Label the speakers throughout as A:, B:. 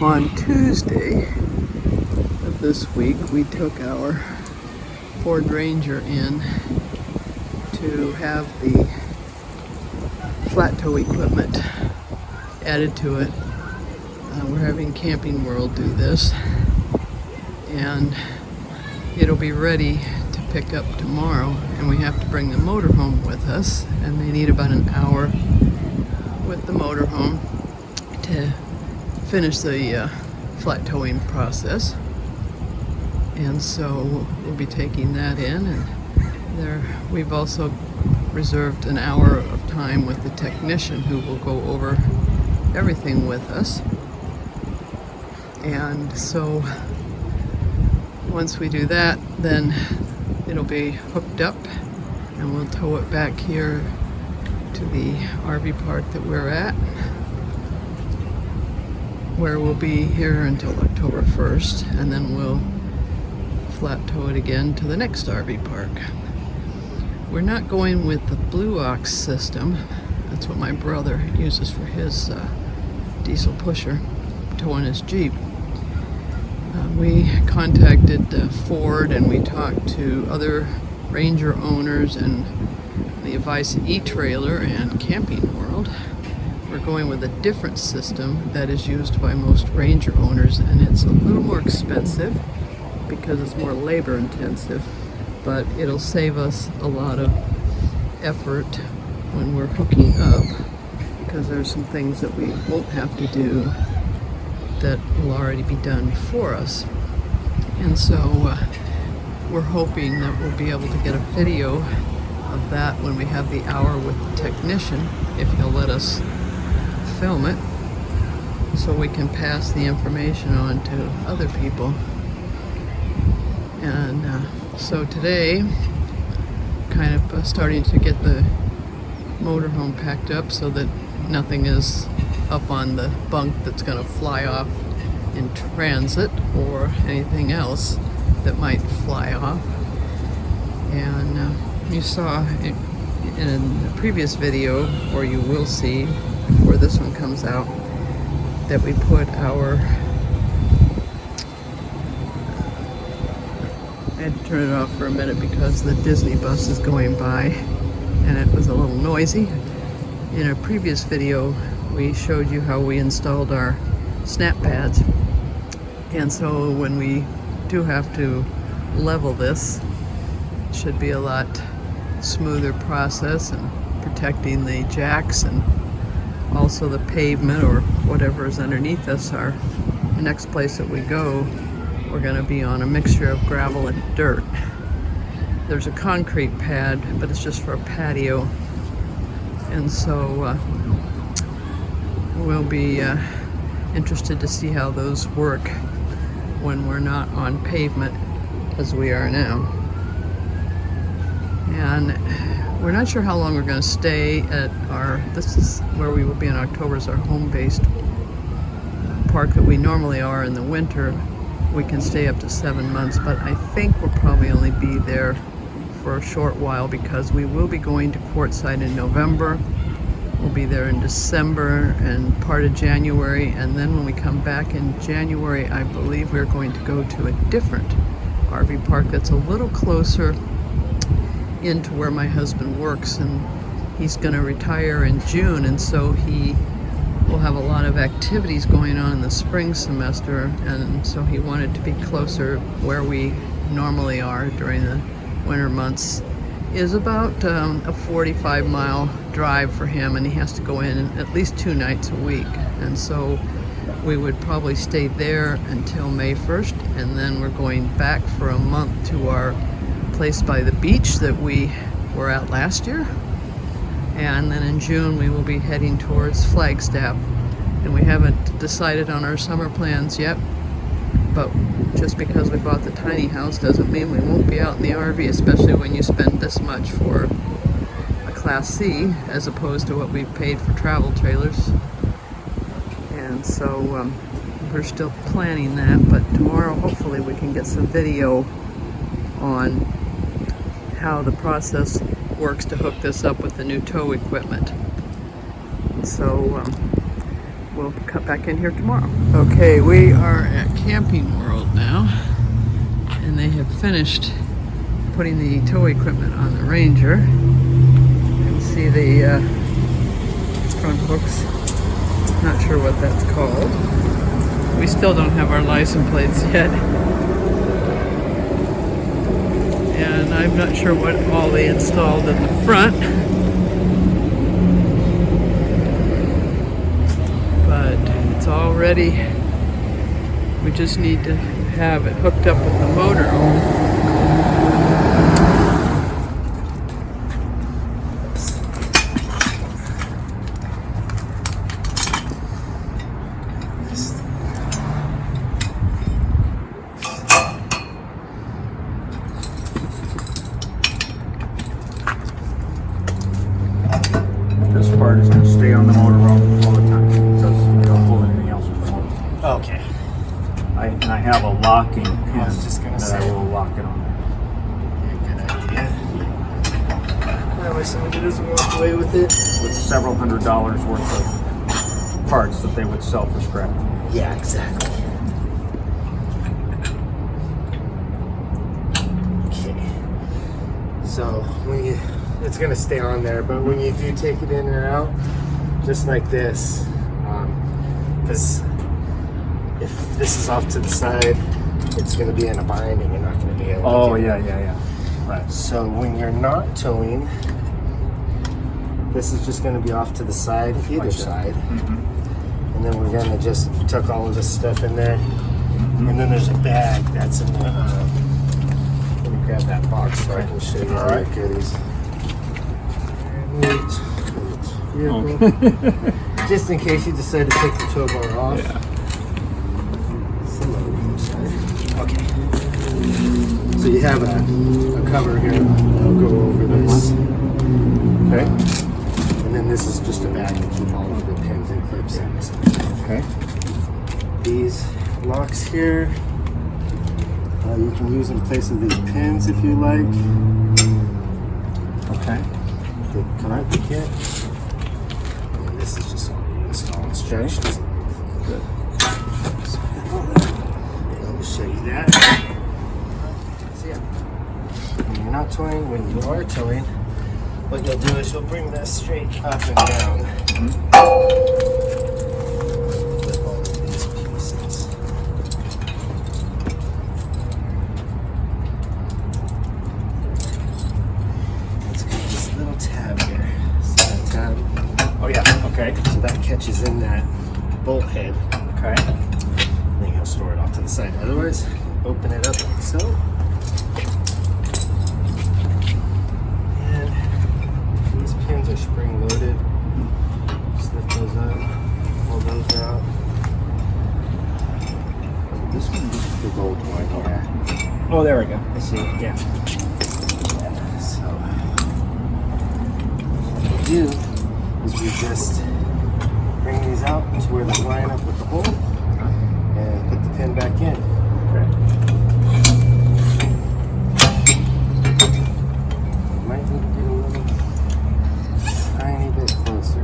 A: On Tuesday of this week, we took our Ford Ranger in to have the flat tow equipment added to it. We're having Camping World do this, and it'll be ready to pick up tomorrow, and we have to bring the motorhome with us, and they need about an hour with the motorhome to finish the flat towing process. And so we'll be taking that in, and we've also reserved an hour of time with the technician who will go over everything with us. And so once we do that, then it'll be hooked up and we'll tow it back here to the RV park that we're at, where we'll be here until October 1st, and then we'll flat tow it again to the next RV park. We're not going with the Blue Ox system. That's what my brother uses for his diesel pusher, towing his Jeep. We contacted Ford, and we talked to other Ranger owners and the advice of E-Trailer and Camping World. We're going with a different system that is used by most Ranger owners, and it's a little more expensive because it's more labor intensive, but it'll save us a lot of effort when we're hooking up, because there's some things that we won't have to do that will already be done for us. And so we're hoping that we'll be able to get a video of that when we have the hour with the technician, if he'll let us film it, so we can pass the information on to other people. And so today, kind of starting to get the motorhome packed up so that nothing is up on the bunk that's going to fly off in transit, or anything else that might fly off. And you saw in the previous video, or you will see before this one comes out, that we put our, I had to turn it off for a minute because the Disney bus is going by and it was a little noisy. In a previous video, we showed you how we installed our snap pads. And so when we do have to level this, it should be a lot smoother process, and protecting the jacks and also the pavement or whatever is underneath us. The next place that we go, we're going to be on a mixture of gravel and dirt. There's a concrete pad, but it's just for a patio. And so we'll be interested to see how those work when we're not on pavement as we are now. And we're not sure how long we're going to stay at this is where we will be in October, is our home-based park that we normally are in the winter. We can stay up to 7 months, but I think we'll probably only be there for a short while, because we will be going to Quartzsite in November. We'll be there in December and part of January, and then when we come back in January, I believe we're going to go to a different RV park that's a little closer into where my husband works, and he's going to retire in June, and so he will have a lot of activities going on in the spring semester, and so he wanted to be closer where we normally are during the winter months. Is about a 45-mile drive for him, and he has to go in at least 2 nights a week. And so we would probably stay there until May 1st, and then we're going back for a month to our place by the beach that we were at last year. And then in June we will be heading towards Flagstaff, and we haven't decided on our summer plans yet, but just because we bought the tiny house doesn't mean we won't be out in the RV, especially when you spend this much for a Class C as opposed to what we've paid for travel trailers. And so we're still planning that, but tomorrow hopefully we can get some video on how the process works to hook this up with the new tow equipment. So we'll cut back in here tomorrow. Okay, we are at Camping World now, and they have finished putting the tow equipment on the Ranger. You can see the front hooks. Not sure what that's called. We still don't have our license plates yet. And I'm not sure what all they installed in the front. But it's all ready. We just need to have it hooked up with the motor.
B: This part is going to stay on the motor all the time because we don't pull anything else with the motor.
C: Okay.
B: And I have a locking pin
C: I was just gonna
B: that
C: say.
B: I will lock it on there.
C: Good idea. That way somebody doesn't walk away with it.
B: With several $100s worth of parts that they would sell for scrap.
C: Yeah, exactly. Okay. So when you, it's gonna stay on there, but when you do take it in and out, just like this, because if this is off to the side, it's gonna be in a bind and you're not gonna be able to
B: Oh,
C: get it.
B: yeah. Right.
C: So when you're not towing, this is just going to be off to the side, either
B: Like that.
C: side.
B: Mm-hmm.
C: And then we're going to just tuck all of this stuff in there. And then there's a bag that's in the, let me grab that box so I can show you all the goodies. Vehicle. Just in case you decide to take the tow bar off.
B: Yeah.
C: Okay. So you have a cover here. I'll go over this.
B: Okay.
C: And then this is just a bag to keep all of the pins and clips in.
B: Okay.
C: These locks here, you can use in place of these pins if you like.
B: Okay.
C: They come out the kit. And this is just all the install instructions.
B: Good.
C: So, let me show you that. So yeah, when you're not towing, when you are towing, what you'll do is you'll bring this straight up and down. With all of these pieces. Let's get this little tab here. See that tab?
B: Oh, yeah. Okay.
C: So that catches in that bolt head.
B: Okay.
C: Then you'll store it off to the side. Otherwise, open it up like so. And these pins are spring loaded. Slip those up, pull those out. This one is the gold one, yeah.
B: Oh, there we go.
C: I see, yeah. So, what we do is we just bring these out to where they line up with the hole and put the pin back in.
B: Okay.
C: Might need to get a little tiny bit closer.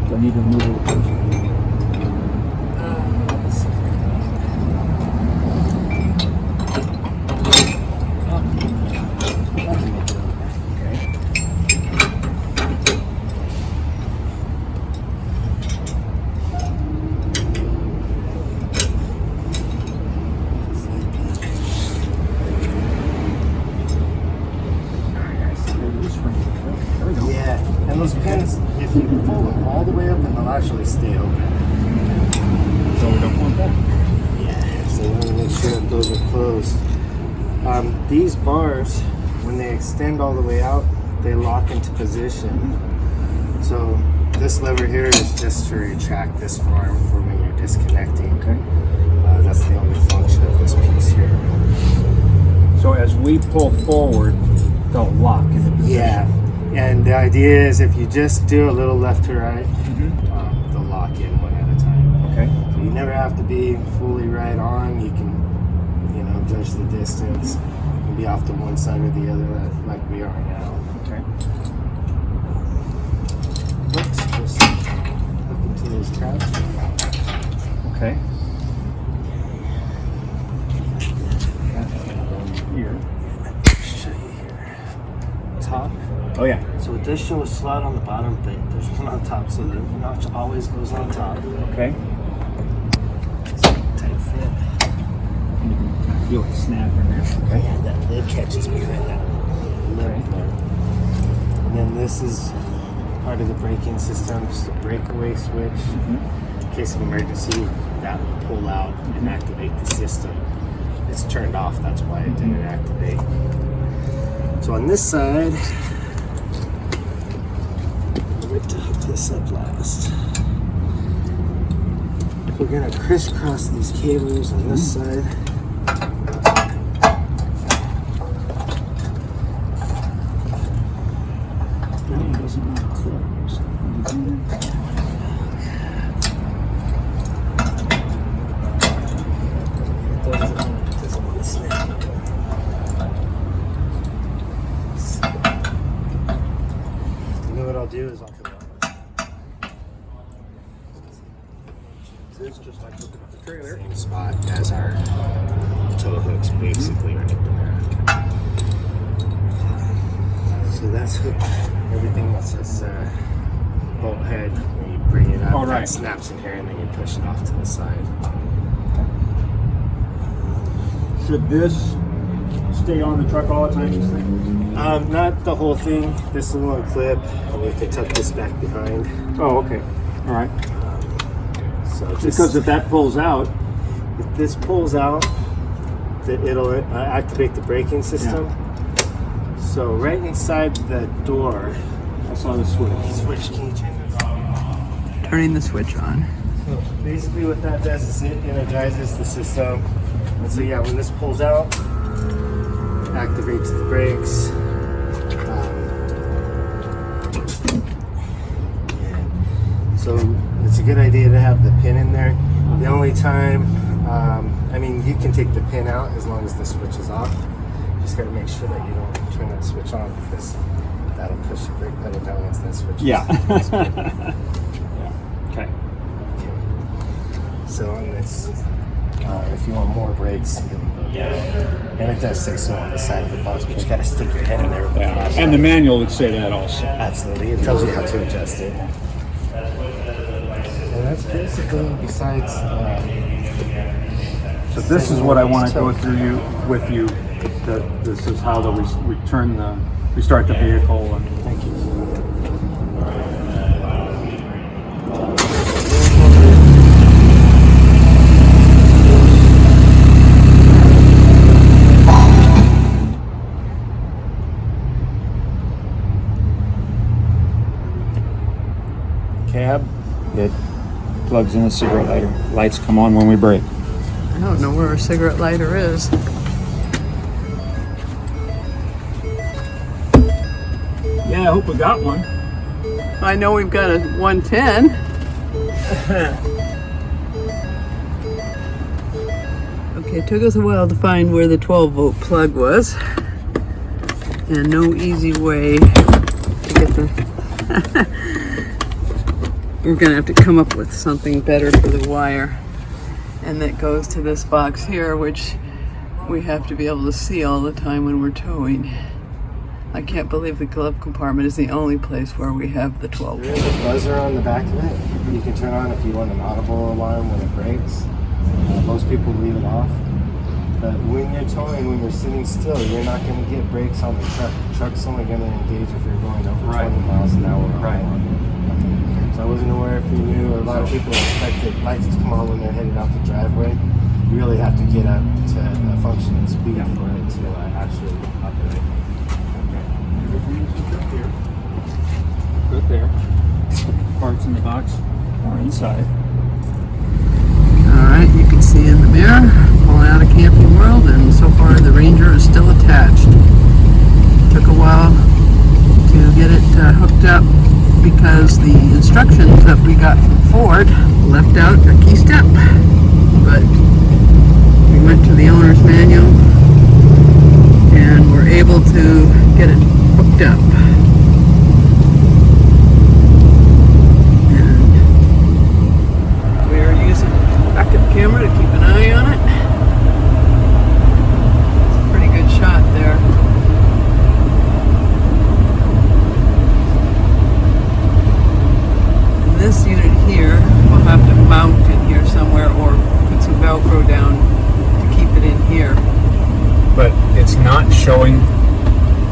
B: Do I need to move it closer?
C: Yeah, and those pins, if you pull them all the way up, and they'll actually stay open.
B: So we don't want that.
C: Yeah, so we want to make sure that those are closed. These bars, when they extend all the way out, they lock into position. So this lever here is just to retract this arm for when you're disconnecting.
B: Okay.
C: That's the only function of this piece here.
B: So as we pull forward, they'll lock into position.
C: Yeah, and the idea is if you just do a little left to right, they'll lock in one at a time.
B: Okay.
C: So you never have to be fully right on. You can, judge the distance and be off to one side or the other like we are now. So it does show a slot on the bottom, but there's one on top, so the notch always goes on top.
B: Okay.
C: Tight fit.
B: You can kind of feel it snap in there.
C: Okay. Yeah, that lid catches behind that lip there. And then this is part of the braking system, just a breakaway switch. In case of emergency, that will pull out and activate the system. It's turned off, that's why it didn't activate. So on this side, I'll wait to hook this up last. We're gonna crisscross these cables on this side.
B: That one doesn't want to close.
C: Doesn't want to snap. You know what I'll do is I'll come out.
B: It's just like looking at the trailer.
C: Same spot as our tow hooks, basically right there. So that's hooked. Everything that's this bolt head, when you bring it up,
B: All right.
C: that snaps in here, and then you push it off to the side.
B: Should this stay on the truck all the time, you think?
C: Not the whole thing. This will unclip, and you can tuck this back behind.
B: Oh, okay. All right.
C: So just,
B: Because if that pulls out,
C: if this pulls out, it'll activate the braking system. So right inside the door,
B: I saw the switch.
C: can you turn this on?
A: Turning the switch on.
C: So basically what that does is it energizes the system. And so yeah, when this pulls out, activates the brakes. So it's a good idea to have the pin in there. The only time, I mean, you can take the pin out as long as the switch is off. Just gotta make sure that you don't turn that switch on, because that'll push the brake pedal down once that switch is
B: Yeah.
C: Okay. So on this, if you want more brakes, it'll go down. And it does say so on the side of the box, but you gotta stick your head in there with the flashlight.
B: And the manual would say that also.
C: Absolutely, it tells you how to adjust it. And that's basically, besides...
B: So this is what I want to go through with you. This is how we start the vehicle. And
C: Thank you.
B: Cab, it plugs in a cigarette lighter. Lights come on when we brake.
A: I don't know where a cigarette lighter is.
B: Yeah, I hope we got one.
A: I know we've got a 110. Okay, it took us a while to find where the 12-volt plug was. And no easy way to get the... We're gonna have to come up with something better for the wire. And that goes to this box here, which we have to be able to see all the time when we're towing. I can't believe the glove compartment is the only place where we have the 12
C: There is a buzzer on the back of it. You can turn on if you want an audible alarm when it breaks. Most people leave it off. But when you're towing, when you're sitting still, you're not going to get brakes on the truck. The truck's only going to engage if you're going over 20 miles an hour.
B: Right.
C: So I wasn't aware if you knew, or a lot of people expected lights to come on when they're headed out the driveway. You really have to get up to a functioning speed for it to actually operate.
B: Everything's up here. Good there. Parts in the box are inside.
A: Alright, you can see in the mirror, pulling out of Camping World, and so far the Ranger is still attached. Took a while to get it hooked up because the instructions that we got from Ford left out a key step. But we went to the owner's manual and were able to get it hooked up. And we are using the backup camera to keep an eye on it. It's a pretty good shot there. this unit here, we'll have to mount in here somewhere or put some Velcro down to keep it in here.
B: But it's not showing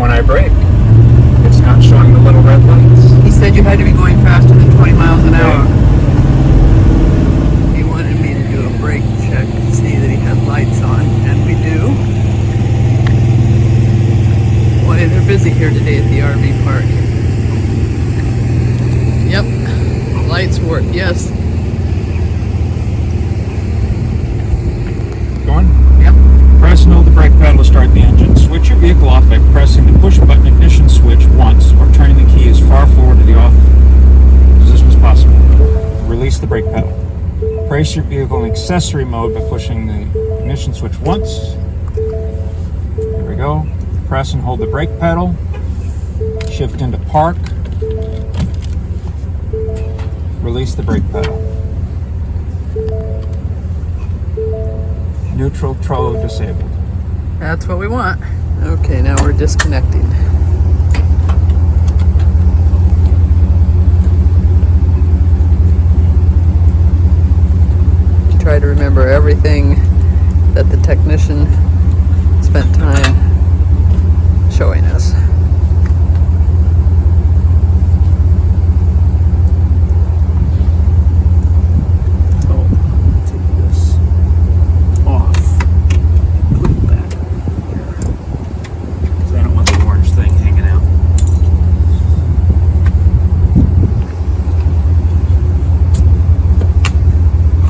B: when I brake. It's not showing the little red lights.
A: He said you had to be going faster than 20 miles an hour. He wanted me to do a brake check to see that he had lights on, and we do. Boy, they're busy here today at the RV park. Yep, the lights work, yes.
B: Going?
A: Yep.
B: Press and hold the brake pedal to start the engine. Switch your vehicle off by pressing the push button ignition switch once or turning the key as far forward to the off position as possible. Release the brake pedal. Place your vehicle in accessory mode by pushing the ignition switch once. There we go. Press and hold the brake pedal. Shift into park. Release the brake pedal. Neutral trolley disabled.
A: That's what we want. Okay, now we're disconnecting. Try to remember everything that the technician spent time showing us.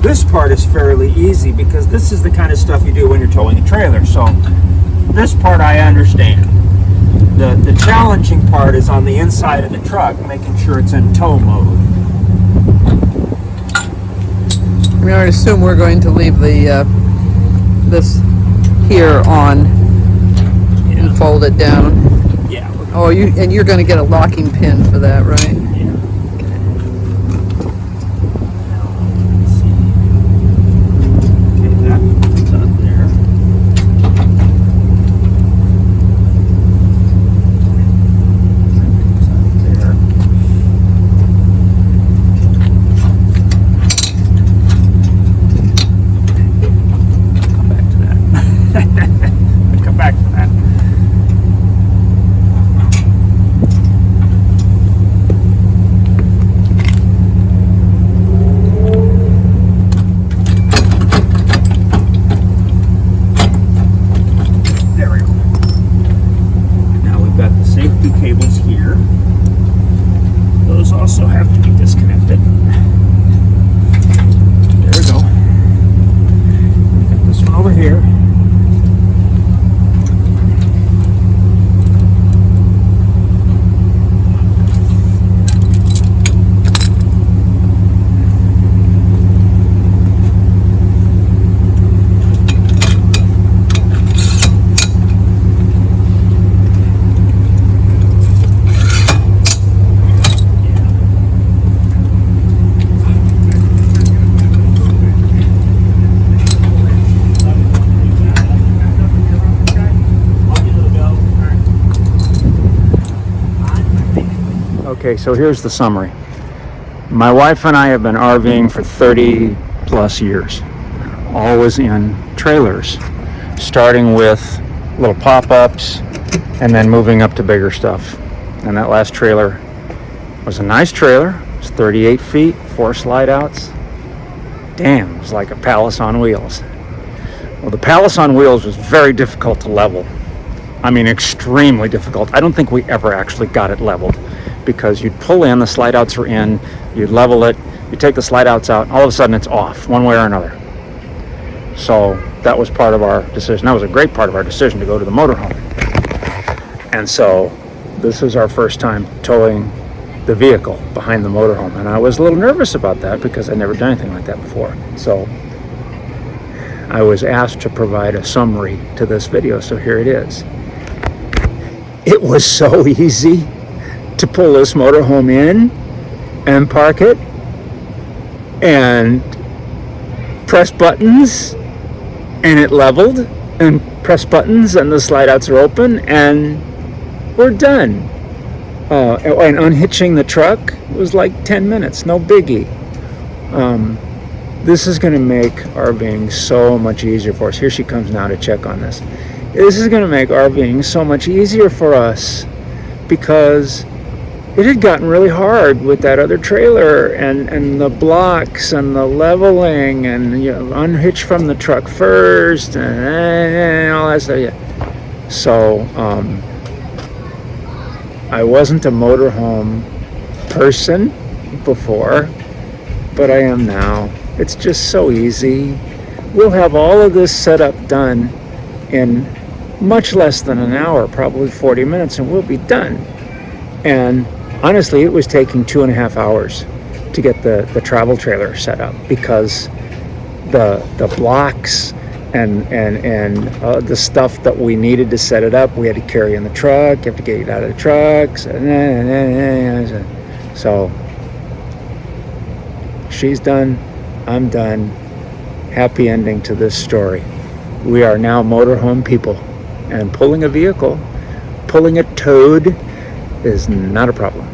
B: This part is fairly easy because this is the kind of stuff you do when you're towing a trailer. So this part I understand. The challenging part is on the inside of the truck, making sure it's in tow mode.
A: I mean, I assume we're going to leave the this here on and fold it down.
B: Yeah.
A: Oh, you're going to get a locking pin for that, right?
B: Also have to be disconnected. There we go. Got this one over here. Okay, so here's the summary. My wife and I have been RVing for 30 plus years, always in trailers, starting with little pop-ups and then moving up to bigger stuff. And that last trailer was a nice trailer. It was 38 feet, 4 slide outs. Damn, it was like a palace on wheels. Well, the palace on wheels was very difficult to level. I mean, extremely difficult. I don't think we ever actually got it leveled, because you'd pull in, the slide outs are in, you'd level it, you take the slide outs out, all of a sudden it's off, one way or another. So that was part of our decision. That was a great part of our decision to go to the motorhome. And so this is our first time towing the vehicle behind the motorhome. And I was a little nervous about that because I'd never done anything like that before. So I was asked to provide a summary to this video, so here it is. It was so easy to pull this motorhome in and park it and press buttons and it leveled, and press buttons and the slide outs are open and we're done. And unhitching the truck was like 10 minutes, no biggie. This is going to make RVing so much easier for us. Here she comes now to check on this. This is going to make RVing so much easier for us because it had gotten really hard with that other trailer and the blocks and the leveling and unhitch from the truck first and all that stuff. Yeah. So I wasn't a motorhome person before, but I am now. It's just so easy. We'll have all of this setup done in much less than an hour, probably 40 minutes, and we'll be done. And honestly, it was taking 2.5 hours to get the travel trailer set up because the blocks and the stuff that we needed to set it up, we had to carry in the truck. You have to get it out of the trucks. So she's done. I'm done. Happy ending to this story. We are now motorhome people, and pulling a vehicle, pulling a toad is not a problem.